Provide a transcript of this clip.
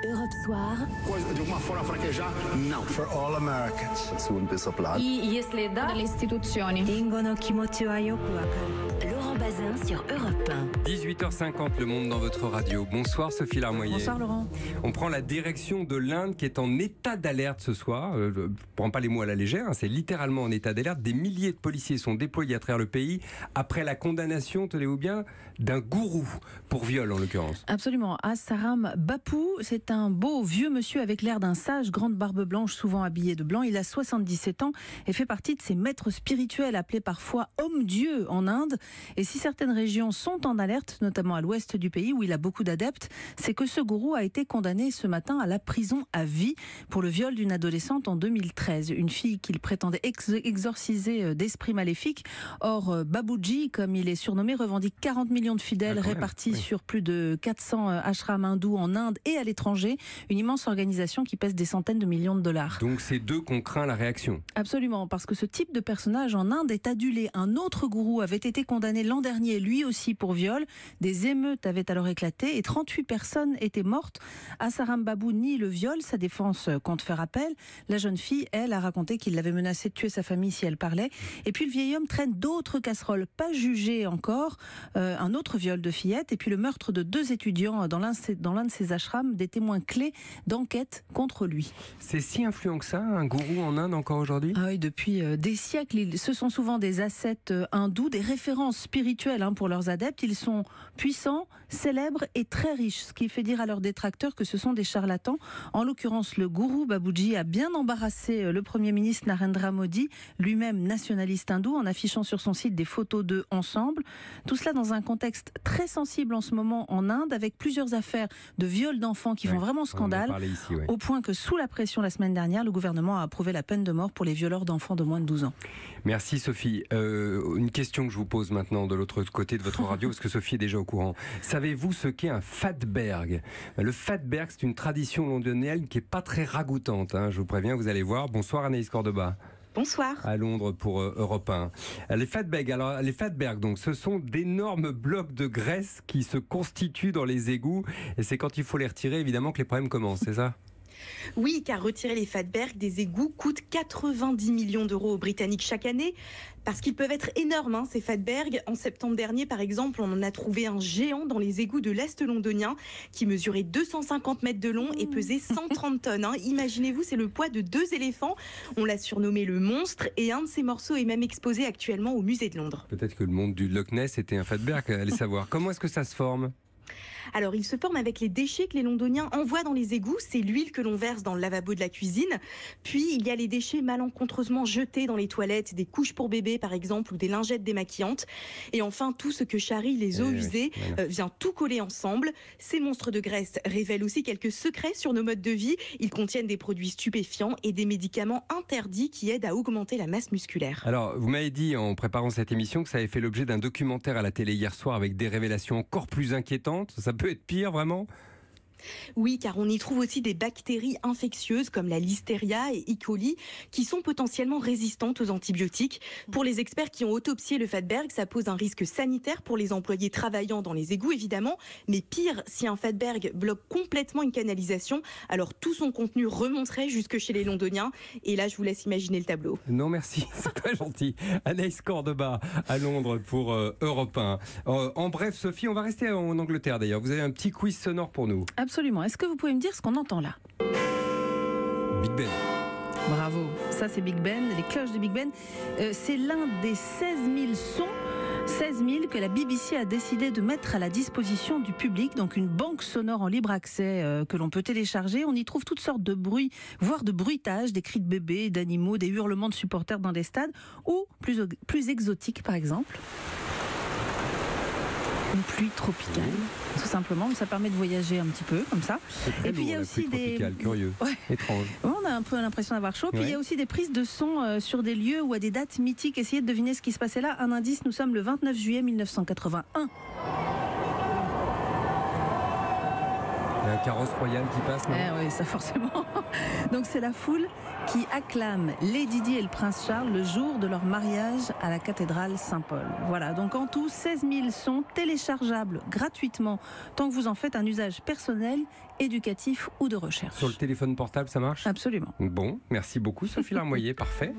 Europe Soir. Coisa de uma forma fraquejar? Não. For all Americans. Если да, dalle istituzioni. Laurent Bazin sur Europe 1. 18h50, Le Monde dans votre radio. Bonsoir Sophie Larmoyer. Bonsoir Laurent. On prend la direction de l'Inde qui est en état d'alerte ce soir. Je ne prends pas les mots à la légère, c'est littéralement en état d'alerte. Des milliers de policiers sont déployés à travers le pays après la condamnation, tenez-vous bien, d'un gourou pour viol en l'occurrence. Absolument. Asaram Bapu, c'est un beau vieux monsieur avec l'air d'un sage, grande barbe blanche, souvent habillé de blanc. Il a 77 ans et fait partie de ces maîtres spirituels appelés parfois hommes-dieux en Inde. Et si certaines régions sont en alerte, notamment à l'ouest du pays où il a beaucoup d'adeptes, c'est que ce gourou a été condamné ce matin à la prison à vie pour le viol d'une adolescente en 2013. Une fille qu'il prétendait exorciser d'esprits maléfiques. Or, Babuji, comme il est surnommé, revendique 40 millions de fidèles répartis sur plus de 400 ashrams hindous en Inde et à l'étranger. Une immense organisation qui pèse des centaines de millions de dollars. Donc c'est d'eux qu'on craint la réaction. Absolument, parce que ce type de personnage en Inde est adulé. Un autre gourou avait été condamné l'an dernier, lui aussi pour viol. Des émeutes avaient alors éclaté et 38 personnes étaient mortes. Asaram Bapu nie le viol, sa défense compte faire appel. La jeune fille, elle, a raconté qu'il l'avait menacée de tuer sa famille si elle parlait. Et puis le vieil homme traîne d'autres casseroles, pas jugées encore. Un autre viol de fillette et puis le meurtre de 2 étudiants dans l'un de ses ashrams, des témoins clés d'enquête contre lui. C'est si influent que ça, un gourou en Inde encore aujourd'hui ? Ah oui, depuis des siècles, ce sont souvent des ascètes hindous, des références spirituelles pour leurs adeptes. Ils sont puissants, célèbres et très riches, ce qui fait dire à leurs détracteurs que ce sont des charlatans. En l'occurrence, le gourou Babuji a bien embarrassé le Premier ministre Narendra Modi, lui-même nationaliste hindou, en affichant sur son site des photos d'eux ensemble. Tout cela dans un contexte très sensible en ce moment en Inde, avec plusieurs affaires de viol d'enfants qui font vraiment scandale, au point que sous la pression la semaine dernière, le gouvernement a approuvé la peine de mort pour les violeurs d'enfants de moins de 12 ans. Merci Sophie. Une question que je vous pose maintenant de l'autre côté de votre radio, parce que Sophie est déjà au courant. Savez-vous ce qu'est un fatberg ? Le fatberg, c'est une tradition londonienne qui n'est pas très ragoûtante. Je vous préviens, vous allez voir. Bonsoir Anaïs Cordoba. Bonsoir. À Londres pour Europe 1. Les fatbergs, donc, ce sont d'énormes blocs de graisse qui se constituent dans les égouts. Et c'est quand il faut les retirer, évidemment, que les problèmes commencent, c'est ça ? Oui, car retirer les fatbergs des égouts coûte 90 millions d'euros aux Britanniques chaque année, parce qu'ils peuvent être énormes, ces fatbergs. En septembre dernier, par exemple, on en a trouvé un géant dans les égouts de l'Est londonien qui mesurait 250 mètres de long et pesait 130 tonnes. Imaginez-vous, c'est le poids de 2 éléphants. On l'a surnommé le monstre et un de ces morceaux est même exposé actuellement au musée de Londres. Peut-être que le monde du Loch Ness était un fatberg, allez savoir. Comment est-ce que ça se forme ? Alors, il se forme avec les déchets que les Londoniens envoient dans les égouts. C'est l'huile que l'on verse dans le lavabo de la cuisine. Puis, il y a les déchets malencontreusement jetés dans les toilettes, des couches pour bébés, par exemple, ou des lingettes démaquillantes. Et enfin, tout ce que charrient les eaux usées vient tout coller ensemble. Ces monstres de graisse révèlent aussi quelques secrets sur nos modes de vie. Ils contiennent des produits stupéfiants et des médicaments interdits qui aident à augmenter la masse musculaire. Alors, vous m'avez dit en préparant cette émission que ça avait fait l'objet d'un documentaire à la télé hier soir avec des révélations encore plus inquiétantes. Ça peut être pire, vraiment ? Oui, car on y trouve aussi des bactéries infectieuses comme la Listeria et E. coli qui sont potentiellement résistantes aux antibiotiques. Pour les experts qui ont autopsié le fatberg, ça pose un risque sanitaire pour les employés travaillant dans les égouts, évidemment. Mais pire, si un fatberg bloque complètement une canalisation, alors tout son contenu remonterait jusque chez les Londoniens. Et là, je vous laisse imaginer le tableau. Non, merci, c'est très gentil. Anaïs Cordoba à Londres pour Europe 1. En bref, Sophie, on va rester en Angleterre d'ailleurs. Vous avez un petit quiz sonore pour nous. Absolument. Est-ce que vous pouvez me dire ce qu'on entend là ? Big Ben. Bravo. Ça, c'est Big Ben, les cloches de Big Ben. C'est l'un des 16 000 sons. 16 000 que la BBC a décidé de mettre à la disposition du public, donc une banque sonore en libre accès que l'on peut télécharger. On y trouve toutes sortes de bruits, voire de bruitages, des cris de bébés, d'animaux, des hurlements de supporters dans des stades, ou plus exotiques par exemple. Une pluie tropicale, tout simplement. Ça permet de voyager un petit peu, comme ça. Et puis il y a aussi des... curieux, étrange. On a un peu l'impression d'avoir chaud. Puis il y a aussi des prises de son sur des lieux ou à des dates mythiques. Essayez de deviner ce qui se passait là. Un indice, nous sommes le 29 juillet 1981. Un un carrosse royal qui passe, non? Oui, ça forcément. Donc c'est la foule qui acclame Lady Di et le prince Charles le jour de leur mariage à la cathédrale Saint-Paul. Voilà, donc en tout 16 000 sons téléchargeables gratuitement tant que vous en faites un usage personnel, éducatif ou de recherche. Sur le téléphone portable, ça marche? Absolument. Bon, merci beaucoup Sophie Larmoyer, parfait.